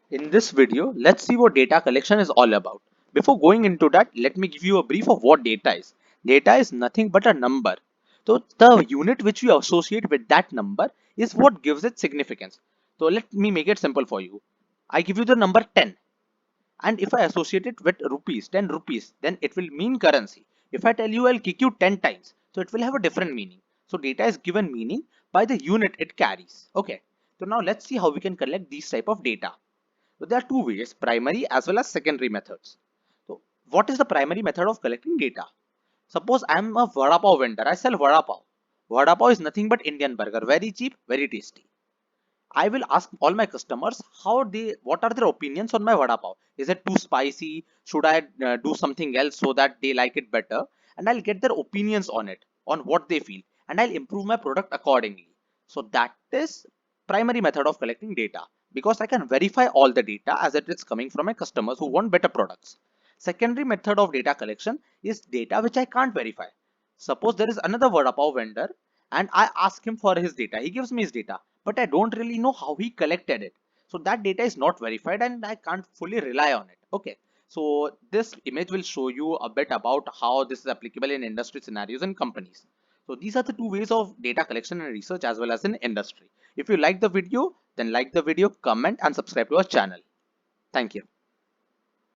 In this video, let's see what data collection is all about. Before going into that, let me give you a brief of what data is. Data is nothing but a number. So the unit which we associate with that number is what gives it significance. So let me make it simple for you. I give you the number 10, and if I associate it with rupees, 10 rupees, then it will mean currency. If I tell you I'll kick you 10 times, so it will have a different meaning. So data is given meaning by the unit it carries. Okay. So now let's see how we can collect these type of data. So there are two ways, primary as well as secondary methods. So what is the primary method of collecting data? Suppose I am a vada pav vendor. I sell vada pav. Vada pav is nothing but Indian burger. Very cheap, very tasty. I will ask all my customers what are their opinions on my vada pav. Is it too spicy? Should I do something else so that they like it better? And I'll get their opinions on it, on what they feel, and I'll improve my product accordingly. So that is primary method of collecting data, because I can verify all the data as it is coming from my customers who want better products. Secondary method of data collection is data which I can't verify. Suppose there is another vada pav vendor and I ask him for his data. He gives me his data, but I don't really know how he collected it. So that data is not verified and I can't fully rely on it. Okay. So this image will show you a bit about how this is applicable in industry scenarios and companies. So these are the two ways of data collection and research as well as in industry. If you like the video, then like the video, comment and subscribe to our channel. Thank you.